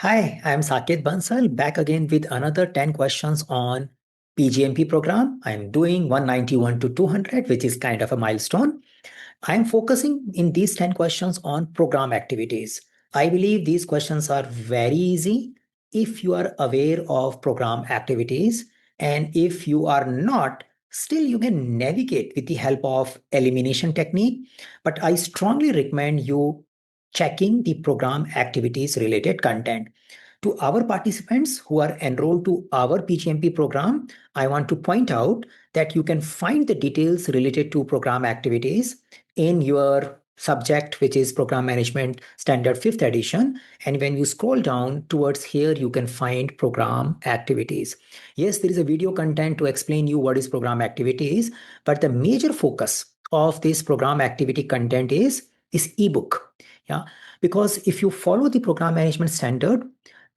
Hi, I'm Saket Bansal back again with another 10 questions on PgMP program. I'm doing 191 to 200, which is kind of a milestone. I'm focusing in these 10 questions on program activities. I believe these questions are very easy if you are aware of program activities, and if you are not, still you can navigate with the help of elimination technique. But I strongly recommend you checking the program activities related content. To our participants who are enrolled to our PGMP program, I want to point out that you can find the details related to program activities in your subject, which is Program Management Standard 5th edition. And when you scroll down towards here, you can find program activities. Yes, there is a video content to explain you what is program activities, but the major focus of this program activity content is ebook. Yeah, because if you follow the program management standard,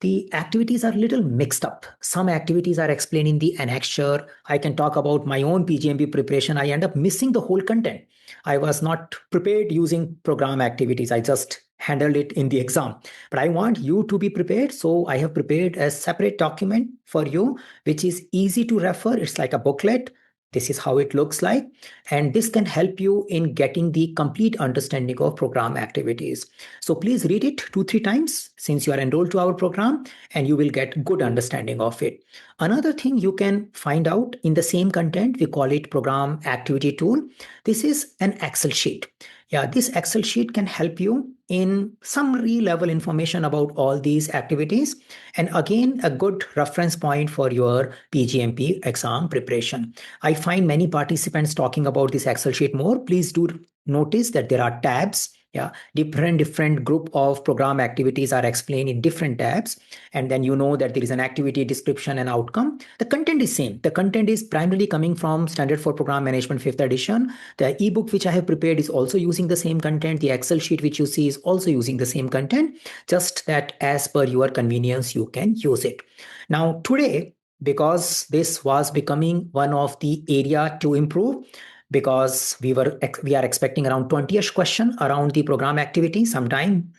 the activities are a little mixed up. Some activities are explained in the annexure. I can talk about my own PGMP preparation. I end up missing the whole content. I was not prepared using program activities. I just handled it in the exam. But I want you to be prepared. So I have prepared a separate document for you, which is easy to refer. It's like a booklet. This is how it looks like. And this can help you in getting the complete understanding of program activities. So please read it 2-3 times since you are enrolled to our program, and you will get good understanding of it. Another thing you can find out in the same content, we call it program activity tool. This is an Excel sheet. Yeah, this Excel sheet can help you in summary level information about all these activities. And again, a good reference point for your PGMP exam preparation. I find many participants talking about this Excel sheet more. Please do notice that there are tabs. Yeah, different group of program activities are explained in different tabs, and then you know that there is an activity description and outcome. The content is same. The content is primarily coming from Standard for Program Management 5th edition. The ebook which I have prepared is also using the same content. The Excel sheet which you see is also using the same content, just that as per your convenience you can use it. Now today, because this was becoming one of the area to improve, because we are expecting around 20ish question around the program activity sometime.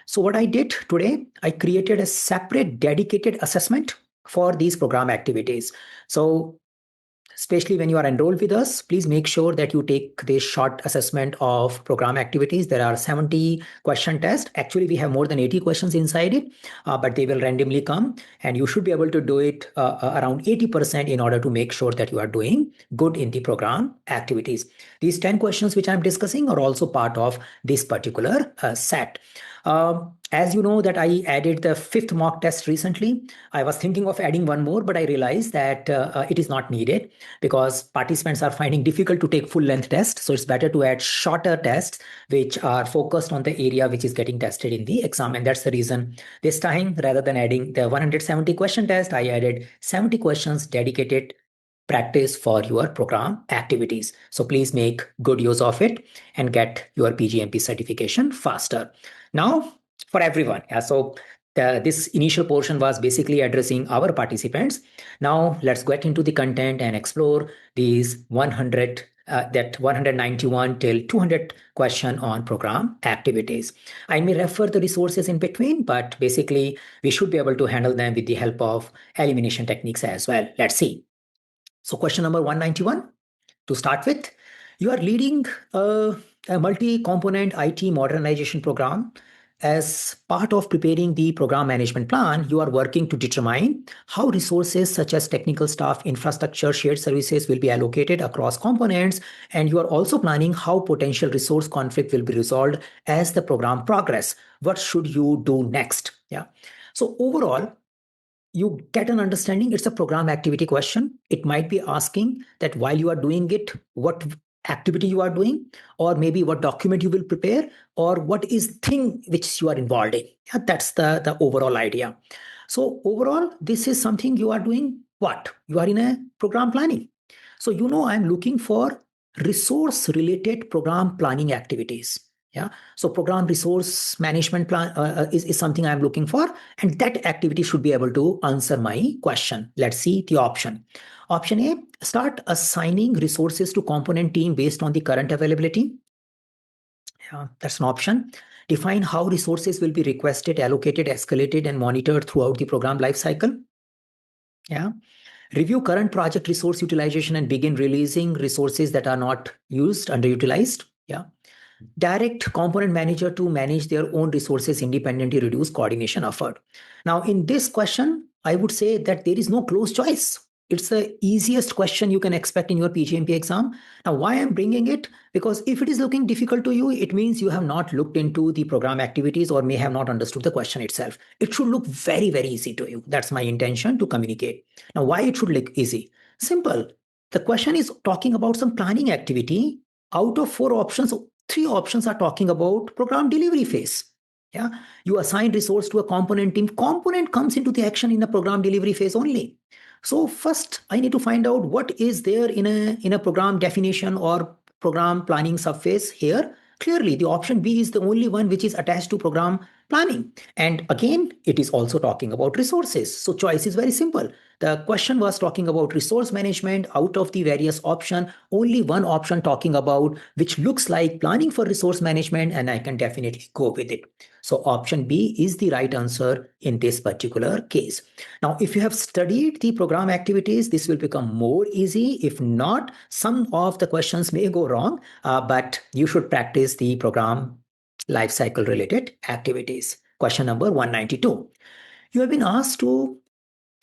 So what I did today, I created a separate dedicated assessment for these program activities. So especially when you are enrolled with us, please make sure that you take this short assessment of program activities. There are 70 question test. Actually, we have more than 80 questions inside it, but they will randomly come, and you should be able to do it around 80% in order to make sure that you are doing good in the program activities. These 10 questions which I'm discussing are also part of this particular set. As you know that I added the 5th mock test recently. I was thinking of adding one more, but I realized that it is not needed because participants are finding difficult to take full length tests. So it's better to add shorter tests which are focused on the area which is getting tested in the exam. And that's the reason this time, rather than adding the 170 question test, I added 70 questions dedicated practice for your program activities. So please make good use of it and get your PGMP certification faster. Now, for everyone. Yeah, so this initial portion was basically addressing our participants. Now let's get into the content and explore these 191 till 200 question on program activities. I may refer the resources in between, but basically we should be able to handle them with the help of elimination techniques as well. Let's see. So question number 191, to start with, you are leading a multi-component IT modernization program. As part of preparing the program management plan, you are working to determine how resources such as technical staff, infrastructure, shared services will be allocated across components, and you are also planning how potential resource conflict will be resolved as the program progress. What should you do next? Yeah. So overall, you get an understanding. It's a program activity question. It might be asking that while you are doing it, what activity you are doing, or maybe what document you will prepare, or what is thing which you are involved in. Yeah, that's the overall idea. So overall, this is something you are doing. What you are in a program planning. So I'm looking for resource related program planning activities. Yeah. So program resource management plan is something I'm looking for, and that activity should be able to answer my question. Let's see the option. Option A, start assigning resources to component team based on the current availability. Yeah, that's an option. define how resources will be requested, allocated, escalated, and monitored throughout the program lifecycle. Yeah. Review current project resource utilization and begin releasing resources that are not used, underutilized. Yeah. Direct component manager to manage their own resources independently, reduce coordination effort. Now, in this question, I would say that there is no close choice. It's the easiest question you can expect in your PGMP exam. Now, why I'm bringing it? Because if it is looking difficult to you, it means you have not looked into the program activities or may have not understood the question itself. It should look very, very easy to you. That's my intention to communicate. Now, why it should look easy? Simple. The question is talking about some planning activity. Out of 4 options, 3 options are talking about program delivery phase. Yeah, you assign resource to a component team. Component comes into the action in the program delivery phase only. So first, I need to find out what is there in a program definition or program planning subphase here. Clearly, the option B is the only one which is attached to program planning. And again, it is also talking about resources. So choice is very simple. The question was talking about resource management. Out of the various option, only one option talking about which looks like planning for resource management, and I can definitely go with it. So option B is the right answer in this particular case. Now, if you have studied the program activities, this will become more easy. If not, some of the questions may go wrong, but you should practice the program lifecycle related activities. Question number 192. You have been asked to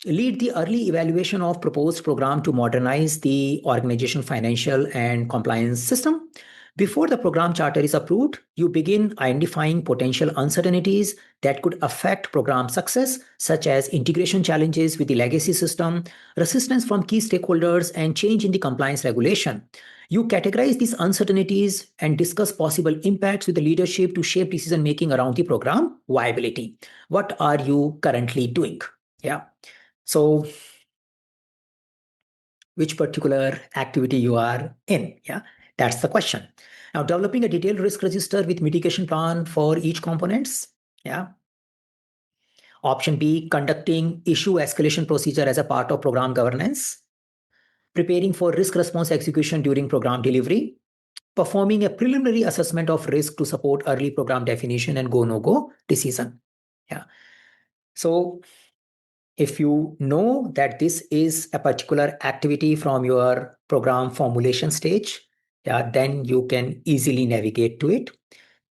lead the early evaluation of proposed program to modernize the organization financial and compliance system. Before the program charter is approved, you begin identifying potential uncertainties that could affect program success, such as integration challenges with the legacy system, resistance from key stakeholders, and change in the compliance regulation. You categorize these uncertainties and discuss possible impacts with the leadership to shape decision making around the program viability. What are you currently doing? Yeah. So which particular activity you are in? Yeah, that's the question. Now, developing a detailed risk register with mitigation plan for each components. Yeah. Option B, conducting issue escalation procedure as a part of program governance. Preparing for risk response execution during program delivery. Performing a preliminary assessment of risk to support early program definition and go no go decision. Yeah. So if you know that this is a particular activity from your program formulation stage, yeah, then you can easily navigate to it.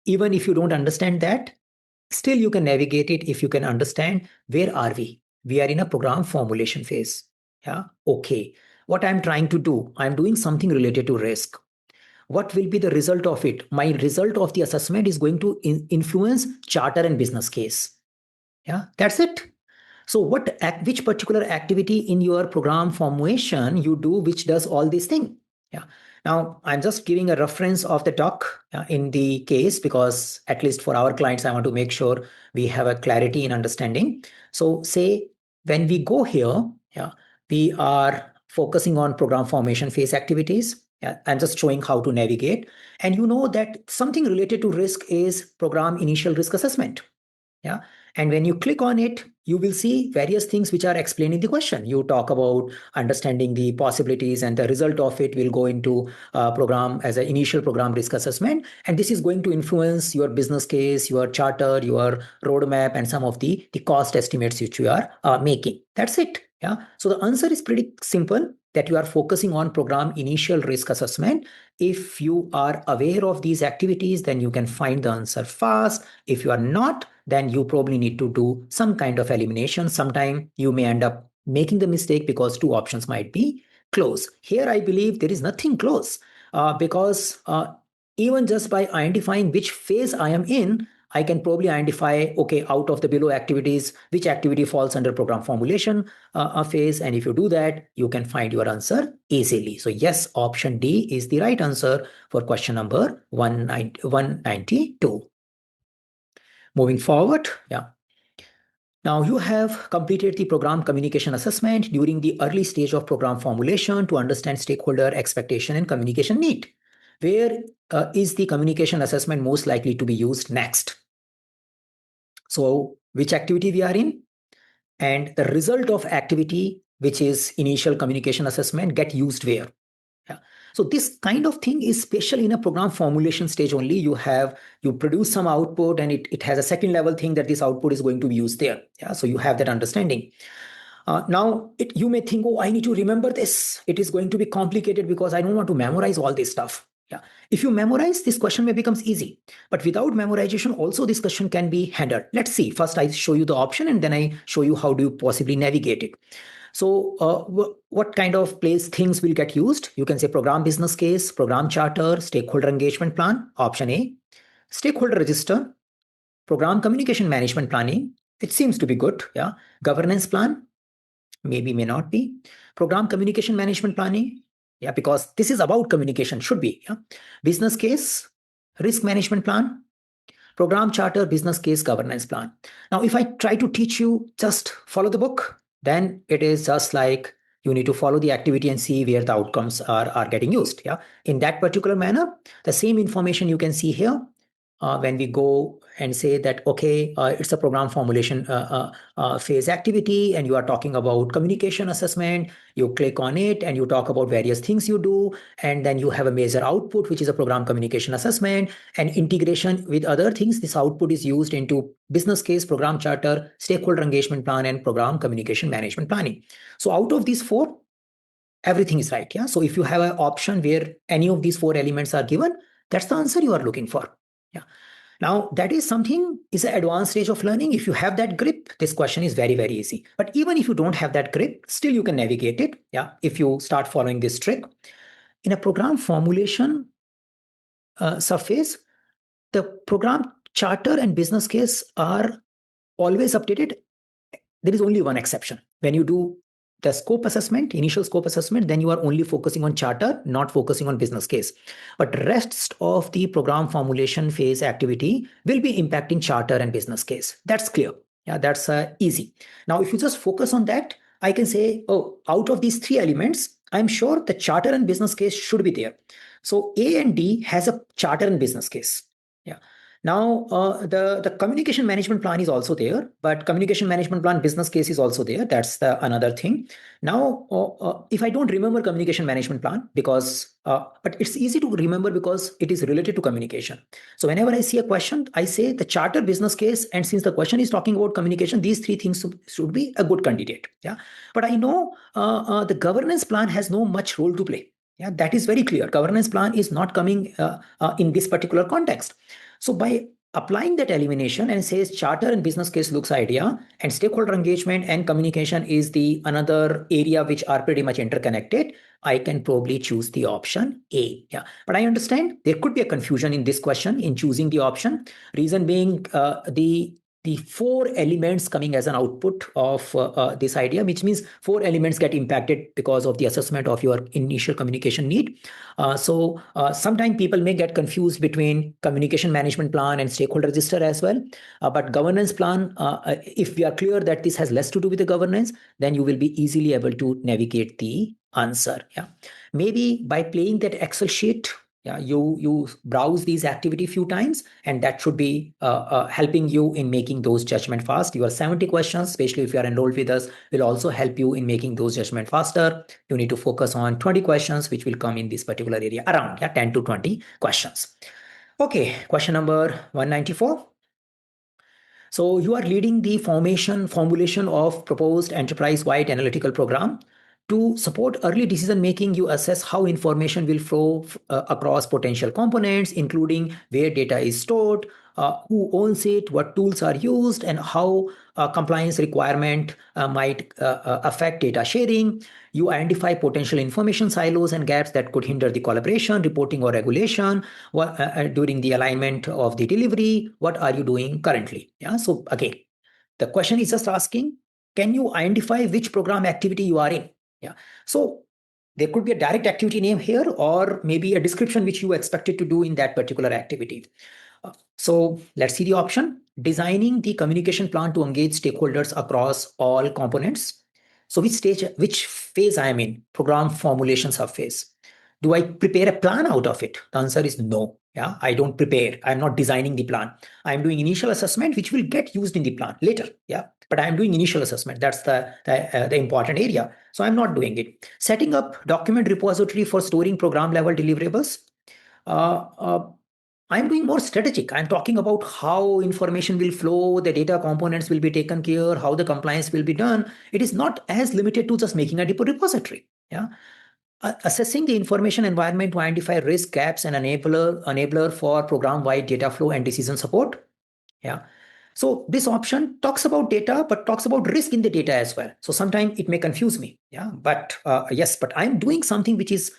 Even if you don't understand that, still you can navigate it if you can understand where are we. We are in a program formulation phase. Yeah, okay. What I'm trying to do, I'm doing something related to risk. What will be the result of it? My result of the assessment is going to influence charter and business case. Yeah, that's it. So which particular activity in your program formation you do which does all these things? Yeah. Now I'm just giving a reference of the talk in the case because at least for our clients, I want to make sure we have a clarity in understanding. So say when we go here, yeah, we are focusing on program formation phase activities. Yeah, I'm just showing how to navigate. And you know that something related to risk is program initial risk assessment. Yeah. And when you click on it, you will see various things which are explained in the question. You talk about understanding the possibilities and the result of it will go into program as an initial program risk assessment. And this is going to influence your business case, your charter, your roadmap, and some of the cost estimates which you are making. That's it. Yeah. So the answer is pretty simple that you are focusing on program initial risk assessment. If you are aware of these activities, then you can find the answer fast. If you are not, then you probably need to do some kind of elimination. Sometime you may end up making the mistake because 2 options might be close. Here, I believe there is nothing close because even just by identifying which phase I am in, I can probably identify, okay, out of the below activities, which activity falls under program formulation phase. And if you do that, you can find your answer easily. So yes, option D is the right answer for question number 192. Moving forward, yeah. Now you have completed the program communication assessment during the early stage of program formulation to understand stakeholder expectation and communication need. Where is the communication assessment most likely to be used next? So which activity we are in and the result of activity, which is initial communication assessment, get used where? Yeah. So this kind of thing is special in a program formulation stage only. You produce some output, and it has a second level thing that this output is going to be used there. Yeah, so you have that understanding. Now, you may think, oh, I need to remember this. It is going to be complicated because I don't want to memorize all this stuff. Yeah. If you memorize, this question may becomes easy. But without memorization, also this question can be handled. Let's see. First, I show you the option, and then I show you how do you possibly navigate it. So what kind of place things will get used? You can say program business case, program charter, stakeholder engagement plan, option A, stakeholder register, program communication management planning. It seems to be good. Yeah. Governance plan, maybe, may not be. Program communication management planning, yeah, because this is about communication, should be. Yeah. Business case, risk management plan, program charter, business case, governance plan. Now, if I try to teach you just follow the book, then it is just like you need to follow the activity and see where the outcomes are getting used. Yeah. In that particular manner, the same information you can see here when we go and say that, okay, it's a program formulation phase activity, and you are talking about communication assessment. You click on it and you talk about various things you do, and then you have a major output, which is a program communication assessment, and integration with other things. This output is used into business case, program charter, stakeholder engagement plan, and program communication management planning. So out of these four, everything is right. Yeah. So if you have an option where any of these four elements are given, that's the answer you are looking for. Yeah. Now, that is something is an advanced stage of learning. If you have that grip, this question is very, very easy. But even if you don't have that grip, still you can navigate it. Yeah. If you start following this trick in a program formulation surface, the program charter and business case are always updated. There is only one exception. When you do the scope assessment, initial scope assessment, then you are only focusing on charter, not focusing on business case. But rest of the program formulation phase activity will be impacting charter and business case. That's clear. Yeah, that's easy. Now, if you just focus on that, I can say, oh, out of these three elements, I'm sure the charter and business case should be there. So A and D has a charter and business case. Yeah. Now, the communication management plan is also there, but communication management plan business case is also there. That's the another thing. Now, if I don't remember communication management plan, because but it's easy to remember because it is related to communication. So whenever I see a question, I say the charter, business case, and since the question is talking about communication, these three things should be a good candidate. Yeah, but I know the governance plan has no much role to play. Yeah, that is very clear. Governance plan is not coming in this particular context. So by applying that elimination and says charter and business case looks idea, and stakeholder engagement and communication is the another area which are pretty much interconnected, I can probably choose the option A. Yeah, but I understand there could be a confusion in this question in choosing the option. Reason being the four elements coming as an output of this idea, which means four elements get impacted because of the assessment of your initial communication need. So sometimes people may get confused between communication management plan and stakeholder register as well. But governance plan, if we are clear that this has less to do with the governance, then you will be easily able to navigate the answer. Yeah, maybe by playing that Excel sheet, yeah, you browse these activity few times, and that should be helping you in making those judgment fast. Your 70 questions, especially if you are enrolled with us, will also help you in making those judgment faster. You need to focus on 20 questions, which will come in this particular area, around 10 to 20 questions. Okay, question number 194. So you are leading the formulation of proposed enterprise-wide analytical program. To support early decision making, you assess how information will flow across potential components, including where data is stored, who owns it, what tools are used, and how compliance requirement might affect data sharing. You identify potential information silos and gaps that could hinder the collaboration, reporting, or regulation during the alignment of the delivery. What are you doing currently? Yeah. So again, the question is just asking, can you identify which program activity you are in? Yeah. So there could be a direct activity name here, or maybe a description which you expected to do in that particular activity. So let's see the option. Designing the communication plan to engage stakeholders across all components. So which phase I am in? Program formulation subphase. Do I prepare a plan out of it? The answer is no. Yeah, I don't prepare. I'm not designing the plan. I'm doing initial assessment, which will get used in the plan later. Yeah, but I'm doing initial assessment. That's the important area. So I'm not doing it. Setting up document repository for storing program level deliverables. Uh, uh, I'm doing more strategic. I'm talking about how information will flow, the data components will be taken care, how the compliance will be done. It is not as limited to just making a repository. Yeah. Assessing the information environment to identify risk gaps and enabler for program-wide data flow and decision support. Yeah. So this option talks about data, but talks about risk in the data as well. So sometimes it may confuse me. Yeah. But yes, but I'm doing something which is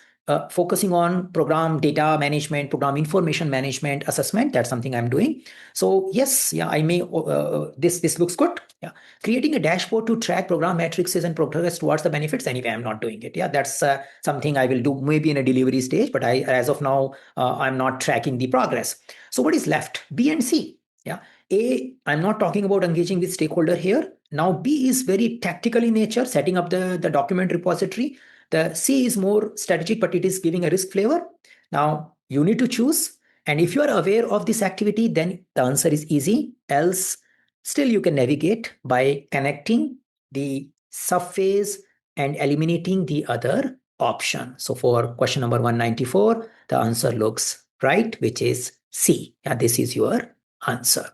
focusing on program data management, program information management, assessment. That's something I'm doing. So yes, yeah, I may. This looks good. Yeah, creating a dashboard to track program metrics and progress towards the benefits. Anyway, I'm not doing it. Yeah, that's something I will do maybe in a delivery stage. But as of now, I'm not tracking the progress. So what is left? B and C. Yeah. A, I'm not talking about engaging with stakeholder here. Now B is very tactical in nature, setting up the document repository. The C is more strategic, but it is giving a risk flavor. Now you need to choose. And if you are aware of this activity, then the answer is easy. Else, still you can navigate by connecting the subphase and eliminating the other option. So for question number 194, the answer looks right, which is C. Yeah, this is your answer.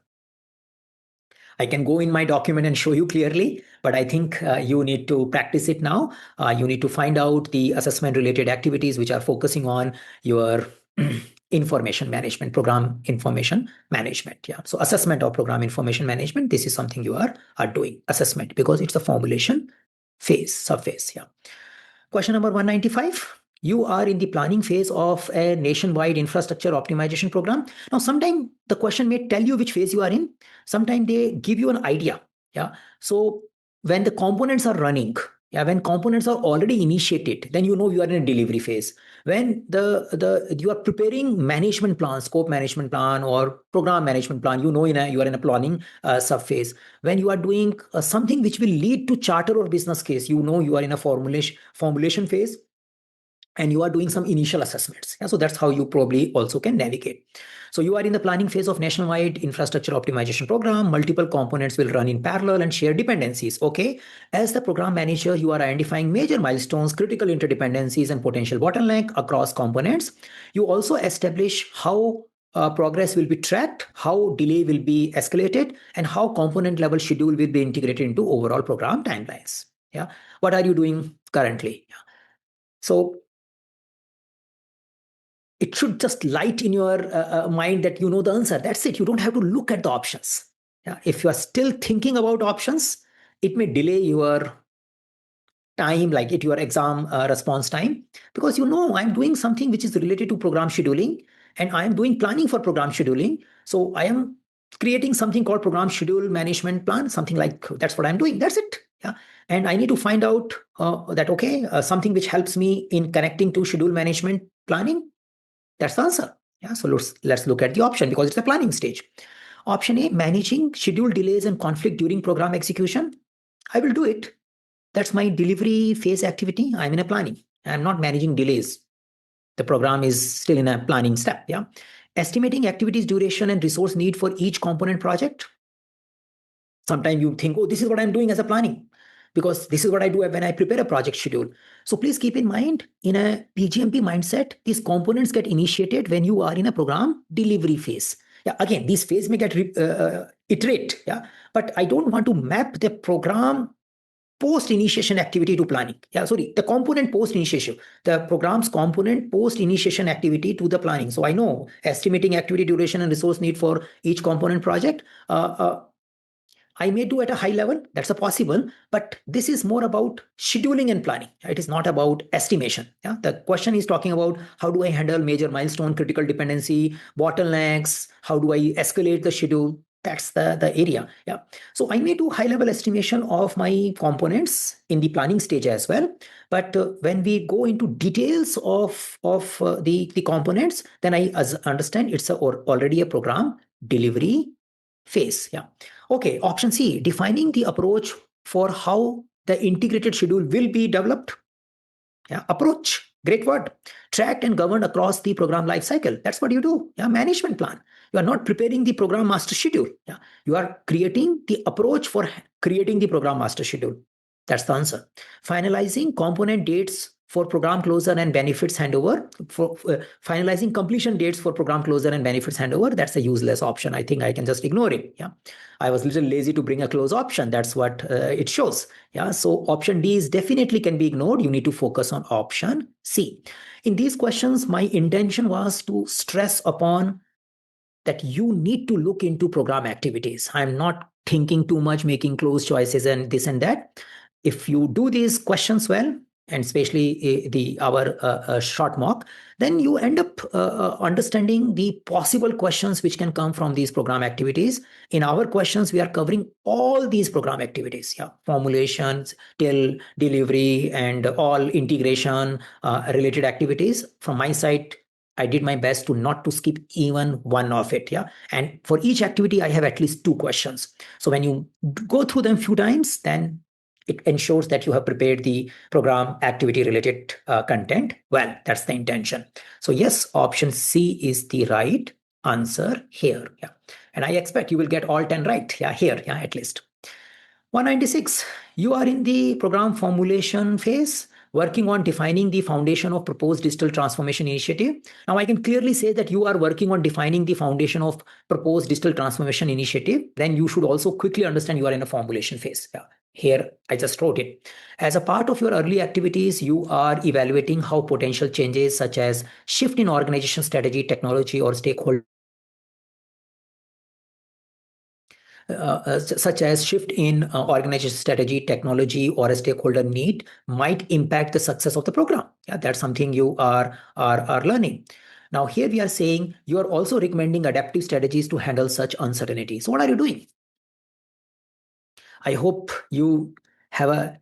I can go in my document and show you clearly, but I think you need to practice it now. You need to find out the assessment related activities which are focusing on your information management, program information management. Yeah. So assessment of program information management, this is something you are doing, assessment, because it's a formulation phase, subphase. Yeah. Question number 195. You are in the planning phase of a nationwide infrastructure optimization program. Now, sometimes the question may tell you which phase you are in. Sometimes they give you an idea. Yeah. So when the components are running, yeah, when components are already initiated, then you know you are in a delivery phase. When the you are preparing management plan, scope management plan, or program management plan, you know you are in a planning subphase. When you are doing something which will lead to charter or business case, you know you are in a formulation phase, and you are doing some initial assessments. Yeah, so that's how you probably also can navigate. So you are in the planning phase of nationwide infrastructure optimization program. Multiple components will run in parallel and share dependencies. Okay. As the program manager, you are identifying major milestones, critical interdependencies, and potential bottleneck across components. You also establish how progress will be tracked, how delay will be escalated, and how component level schedule will be integrated into overall program timelines. Yeah. What are you doing currently? Yeah. So it should just light in your mind that you know the answer. That's it. You don't have to look at the options. Yeah. If you are still thinking about options, it may delay your time, like it your exam response time, because you know I'm doing something which is related to program scheduling, and I am doing planning for program scheduling. So I am creating something called program schedule management plan, something like that's what I'm doing. That's it. Yeah. And I need to find out that okay, something which helps me in connecting to schedule management planning. That's the answer. Yeah. So let's look at the option, because it's the planning stage. Option A, managing schedule delays and conflict during program execution. I will do it. That's my delivery phase activity. I'm in a planning. I'm not managing delays. The program is still in a planning step. Yeah. Estimating activities duration and resource need for each component project. Sometimes you think, oh, this is what I'm doing as a planning, because this is what I do when I prepare a project schedule. So please keep in mind, in a PGMP mindset, these components get initiated when you are in a program delivery phase. Yeah, again, this phase may get iterate. Yeah, but I don't want to map the program post initiation activity to planning. Yeah, sorry, the component post initiation, the program's component post initiation activity to the planning. So I know estimating activity duration and resource need for each component project. I may do at a high level, that's a possible, but this is more about scheduling and planning. It is not about estimation. Yeah? The question is talking about how do I handle major milestone, critical dependency, bottlenecks, how do I escalate the schedule? That's the area. Yeah. So I may do high level estimation of my components in the planning stage as well. But when we go into details of the components, then I understand it's already a program delivery phase. Yeah. Okay, option C, defining the approach for how the integrated schedule will be developed. Yeah, approach. Great word. Tracked and governed across the program life cycle. That's what you do. Yeah, management plan. You are not preparing the program master schedule. Yeah, you are creating the approach for creating the program master schedule. That's the answer. Finalizing component dates for program closure and benefits handover. For finalizing completion dates for program closure and benefits handover. That's a useless option. I think I can just ignore it. Yeah, I was a little lazy to bring a close option. That's what it shows. Yeah, so option D is definitely can be ignored. You need to focus on option C. In these questions, my intention was to stress upon that you need to look into program activities. I'm not thinking too much, making close choices and this and that. If you do these questions well, and especially the our short mock, then you end up understanding the possible questions which can come from these program activities. In our questions, we are covering all these program activities, yeah, formulations till delivery and all integration related activities. From my side, I did my best to not to skip even one of it. Yeah. And for each activity, I have at least two questions. So when you go through them few times, then it ensures that you have prepared the program activity related content well. That's the intention. So yes, option C is the right answer here. Yeah. And I expect you will get all 10 right. Yeah, here. Yeah, at least. 196, you are in the program formulation phase, working on defining the foundation of proposed digital transformation initiative. Now, I can clearly say that you are working on defining the foundation of proposed digital transformation initiative. Then you should also quickly understand you are in a formulation phase. Yeah. Here, I just wrote it. As a part of your early activities, you are evaluating how potential changes such as shift in organization strategy, technology, or stakeholder such as shift in organization strategy, technology, or a stakeholder need might impact the success of the program. Yeah, that's something you are learning. Now, here we are saying you are also recommending adaptive strategies to handle such uncertainty. So, what are you doing? I hope you have a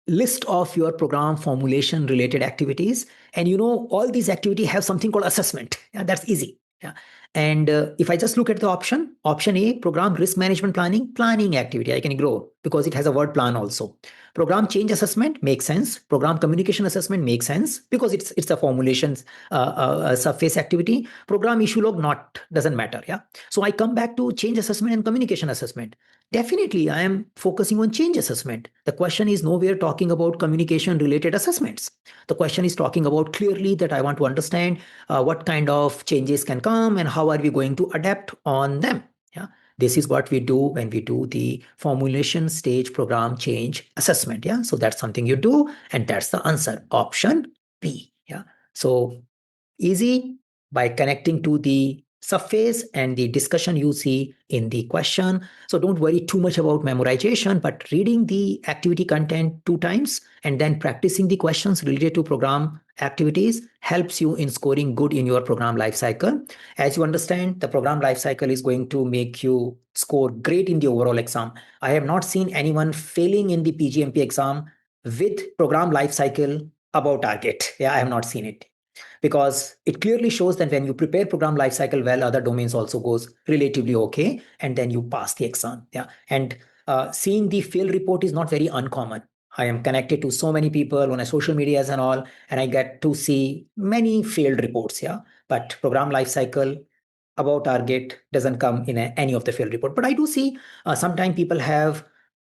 list of your program formulation related activities, and all these activities have something called assessment. Yeah, that's easy. Yeah. And if I just look at the option A, program risk management planning activity, I can ignore because it has a word plan also. Program change assessment makes sense. Program communication assessment makes sense because it's a formulations surface activity. Program issue log not doesn't matter. Yeah. So I come back to change assessment and communication assessment. Definitely, I am focusing on change assessment. The question is nowhere talking about communication related assessments. The question is talking about clearly that I want to understand what kind of changes can come and how are we going to adapt on them. Yeah, this is what we do when we do the formulation stage program change assessment. Yeah, so that's something you do, and that's the answer. Option B. Yeah, so easy by connecting to the surface and the discussion you see in the question. So don't worry too much about memorization, but reading the activity content 2 times and then practicing the questions related to program activities helps you in scoring good in your program lifecycle. As you understand, the program lifecycle is going to make you score great in the overall exam. I have not seen anyone failing in the PgMP exam with program lifecycle above target. Yeah, I have not seen it, because it clearly shows that when you prepare program lifecycle well, other domains also goes relatively okay, and then you pass the exam. Yeah, and seeing the fail report is not very uncommon. I am connected to so many people on social medias and all, and I get to see many failed reports. Yeah, but program lifecycle above target doesn't come in any of the failed report. But I do see sometimes people have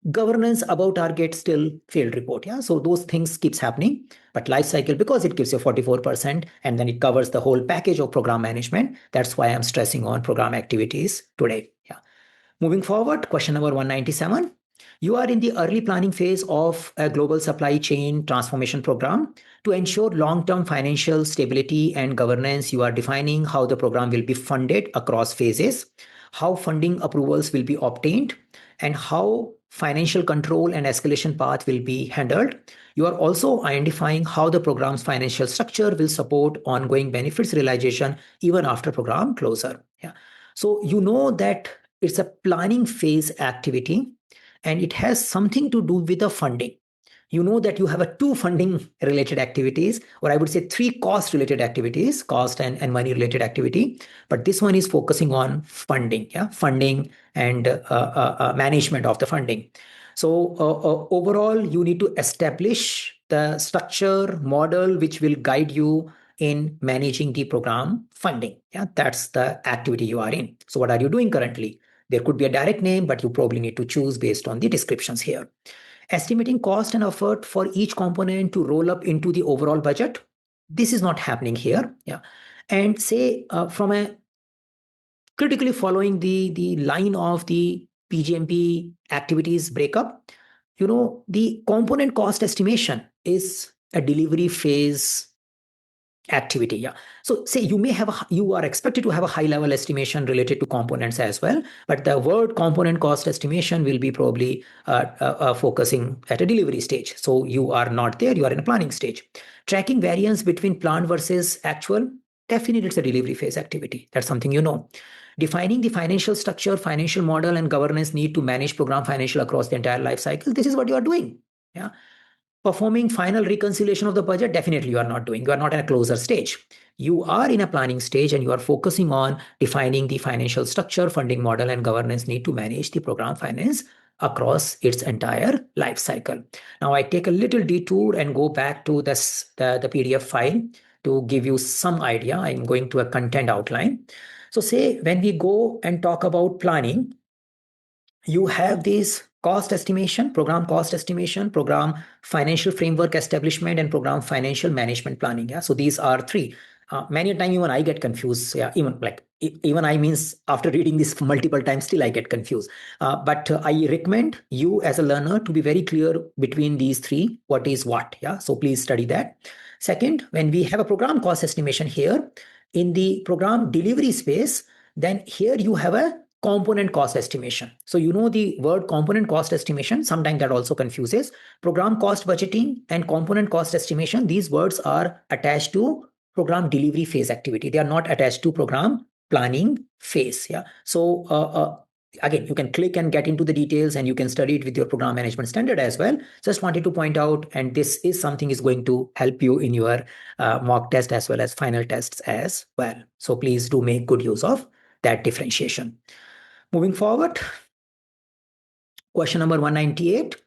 governance above target still failed report. Yeah, so those things keeps happening. But life cycle, because it gives you 44% and then it covers the whole package of program management, that's why I'm stressing on program activities today. Yeah, moving forward, question number 197. You are in the early planning phase of a global supply chain transformation program. To ensure long-term financial stability and governance, you are defining how the program will be funded across phases, how funding approvals will be obtained, and how financial control and escalation path will be handled. You are also identifying how the program's financial structure will support ongoing benefits realization even after program closure. Yeah. So you know that it's a planning phase activity and it has something to do with the funding. You know that you have a 2 funding related activities, or I would say 3 cost related activities, cost and money related activity. But this one is focusing on funding, yeah, funding and management of the funding. So overall, you need to establish the structure model which will guide you in managing the program funding. Yeah, that's the activity you are in. So what are you doing currently? There could be a direct name, but you probably need to choose based on the descriptions here. Estimating cost and effort for each component to roll up into the overall budget. This is not happening here. Yeah. And say from a critically following the line of the PGMP activities breakup, the component cost estimation is a delivery phase activity. Yeah. So say you are expected to have a high level estimation related to components as well, but the word component cost estimation will be probably focusing at a delivery stage. So you are not there, you are in a planning stage. Tracking variance between plan versus actual, definitely it's a delivery phase activity. That's something you know. Defining the financial structure, financial model, and governance need to manage program financial across the entire life cycle. This is what you are doing. Yeah. Performing final reconciliation of the budget, definitely you are not doing. You are not in a closer stage. You are in a planning stage and you are focusing on defining the financial structure, funding model, and governance need to manage the program finance across its entire life cycle. Now I take a little detour and go back to the PDF file to give you some idea. I'm going to a content outline. So say when we go and talk about planning, you have these cost estimation, program cost estimation, program financial framework establishment, and program financial management planning. Yeah, so these are three. Many a time even I get confused. Yeah, even I means after reading this multiple times, still I get confused. But I recommend you as a learner to be very clear between these three. What is what? Yeah, so please study that. Second, when we have a program cost estimation here in the program delivery space, then here you have a component cost estimation. So you know the word component cost estimation, sometimes that also confuses. Program cost budgeting and component cost estimation, these words are attached to program delivery phase activity. They are not attached to program planning phase. Yeah. So again, you can click and get into the details and you can study it with your program management standard as well. Just wanted to point out, and this is something is going to help you in your mock test as well as final tests as well. So please do make good use of that differentiation. Moving forward, question number 198.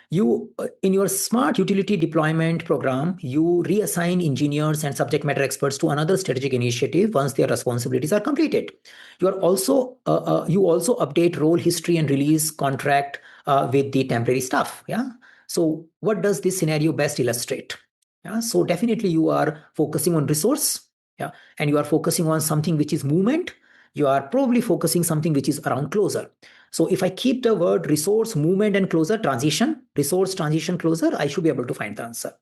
You, in your smart utility deployment program, you reassign engineers and subject matter experts to another strategic initiative once their responsibilities are completed. You also update role history and release contract with the temporary staff. Yeah. So what does this scenario best illustrate? Yeah. So definitely you are focusing on resource. Yeah. And you are focusing on something which is movement. You are probably focusing something which is around closure. So if I keep the word resource, movement, and closure, transition, resource, transition, closure, I should be able to find the answer.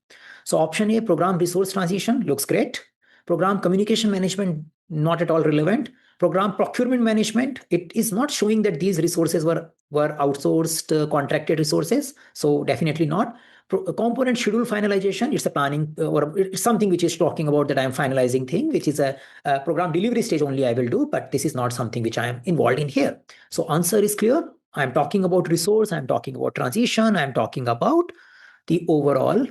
So option A, program resource transition, looks great. Program communication management, not at all relevant. Program procurement management, it is not showing that these resources were outsourced, contracted resources. So definitely not. Component schedule finalization, it's a planning or it's something which is talking about that I'm finalizing thing, which is a program delivery stage only I will do, but this is not something which I am involved in here. So answer is clear. I'm talking about resource, I'm talking about transition, I'm talking about the overall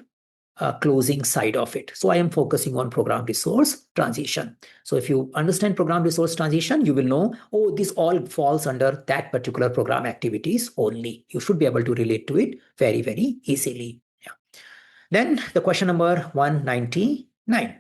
closing side of it. So I am focusing on program resource transition. So if you understand program resource transition, you will know, oh, this all falls under that particular program activities only. You should be able to relate to it very, very easily. Yeah. Then the question number 199.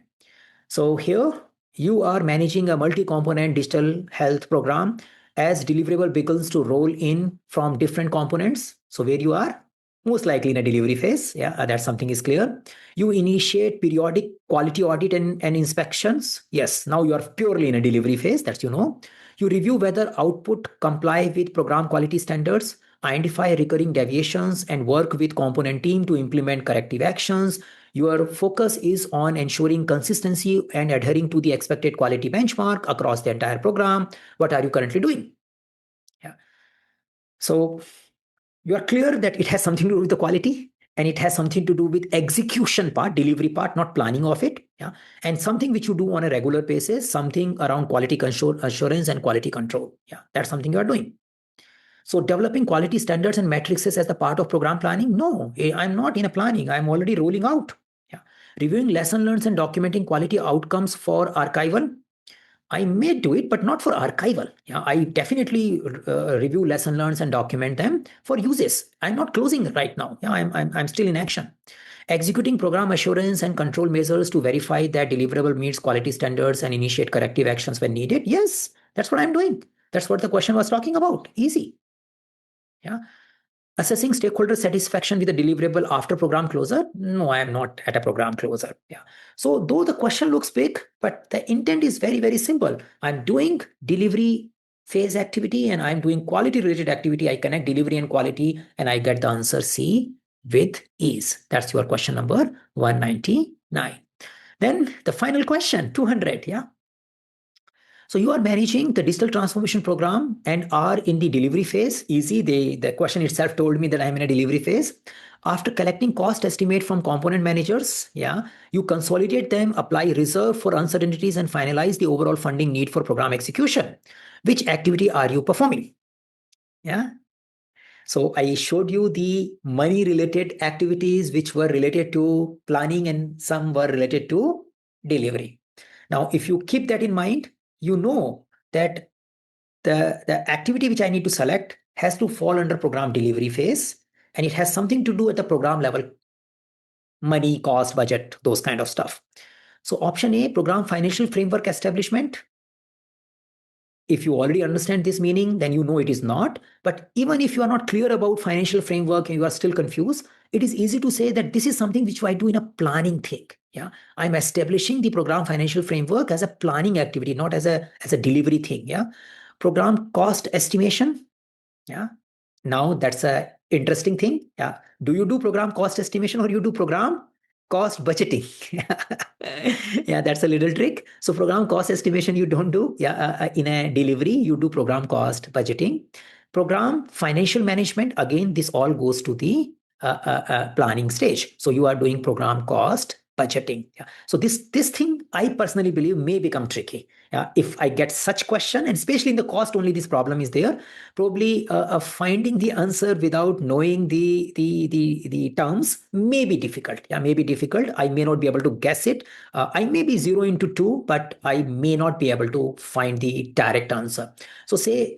So here you are managing a multi-component digital health program as deliverable begins to roll in from different components. So where you are, most likely in a delivery phase. Yeah, that something is clear. You initiate periodic quality audit and inspections. Yes, now you are purely in a delivery phase. That's you know. You review whether output comply with program quality standards, identify recurring deviations, and work with component team to implement corrective actions. Your focus is on ensuring consistency and adhering to the expected quality benchmark across the entire program. What are you currently doing? Yeah. So you are clear that it has something to do with the quality and it has something to do with execution part, delivery part, not planning of it. Yeah. And something which you do on a regular basis, something around quality assurance and quality control. Yeah. That's something you are doing. So developing quality standards and matrices as the part of program planning? No, I'm not in a planning. I'm already rolling out. Yeah. Reviewing lesson learned and documenting quality outcomes for archival? I may do it, but not for archival. Yeah, I definitely review lesson learns and document them for uses. I'm not closing right now. Yeah, I'm still in action. Executing program assurance and control measures to verify that deliverable meets quality standards and initiate corrective actions when needed. Yes, that's what I'm doing. That's what the question was talking about. Easy. Yeah. Assessing stakeholder satisfaction with a deliverable after program closure. No, I am not at a program closure. Yeah. So though the question looks big, but the intent is very, very simple. I'm doing delivery phase activity and I'm doing quality related activity. I connect delivery and quality and I get the answer C with ease. That's your question number 199. Then the final question, 200. Yeah. So you are managing the digital transformation program and are in the delivery phase. Easy. The question itself told me that I'm in a delivery phase. After collecting cost estimate from component managers, yeah, you consolidate them, apply reserve for uncertainties, and finalize the overall funding need for program execution. Which activity are you performing? Yeah. So I showed you the money related activities which were related to planning and some were related to delivery. Now, if you keep that in mind, you know that the activity which I need to select has to fall under program delivery phase and it has something to do at the program level, money, cost, budget, those kind of stuff. So option A, program financial framework establishment. If you already understand this meaning, then you know it is not. But even if you are not clear about financial framework and you are still confused, it is easy to say that this is something which I do in a planning thing. Yeah, I'm establishing the program financial framework as a planning activity, not as a delivery thing. Yeah, program cost estimation. Yeah, now that's a interesting thing. Yeah, do you do program cost estimation or you do program cost budgeting? Yeah, that's a little trick. So program cost estimation you don't do. Yeah, in a delivery you do program cost budgeting. Program financial management, again this all goes to the planning stage. So you are doing program cost budgeting. Yeah. So this thing I personally believe may become tricky. Yeah, if I get such question, and especially in the cost only this problem is there, probably finding the answer without knowing the terms may be difficult. Yeah, may be difficult. I may not be able to guess it. I may be 0 into 2, but I may not be able to find the direct answer. So say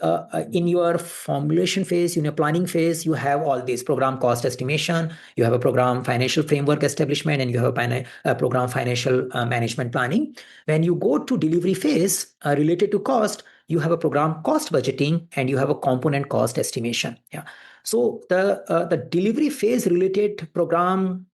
in your formulation phase, in your planning phase, you have all these program cost estimation, you have a program financial framework establishment, and you have a program financial management planning. When you go to delivery phase related to cost, you have a program cost budgeting and you have a component cost estimation. Yeah. So the delivery phase related program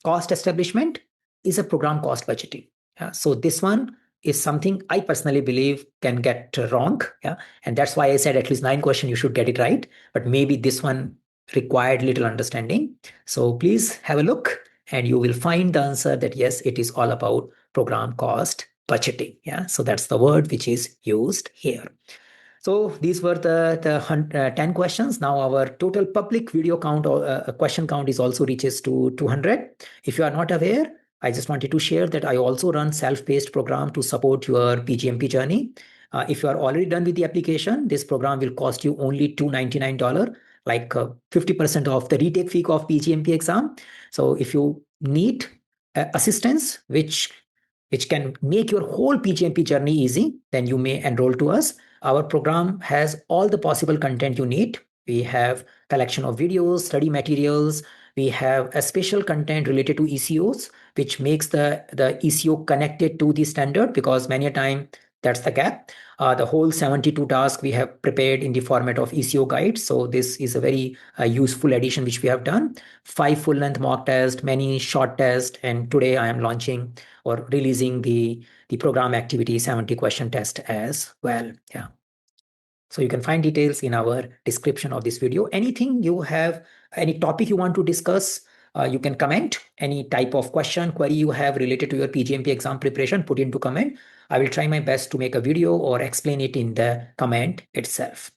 cost establishment is a program cost budgeting. Yeah. So this one is something I personally believe can get wrong. Yeah. And that's why I said at least 9 questions you should get it right. But maybe this one required little understanding. So please have a look and you will find the answer that yes, it is all about program cost budgeting. Yeah. So that's the word which is used here. So these were the 10 questions. Now our total public video count or question count is also reaches to 200. If you are not aware, I just wanted to share that I also run self-paced program to support your PGMP journey. If you are already done with the application, this program will cost you only $299, like 50% of the retake fee of PGMP exam. So if you need assistance, which can make your whole PGMP journey easy, then you may enroll to us. Our program has all the possible content you need. We have collection of videos, study materials. We have a special content related to ECOs, which makes the ECO connected to the standard because many a time that's the gap. The whole 72 tasks we have prepared in the format of ECO guides. So this is a very useful addition which we have done. 5 full-length mock tests, many short tests, and today I am launching or releasing the program activity 70 question test as well. Yeah. So you can find details in our description of this video. Anything you have, any topic you want to discuss, you can comment. Any type of question, query you have related to your PGMP exam preparation, put into comment. I will try my best to make a video or explain it in the comment itself.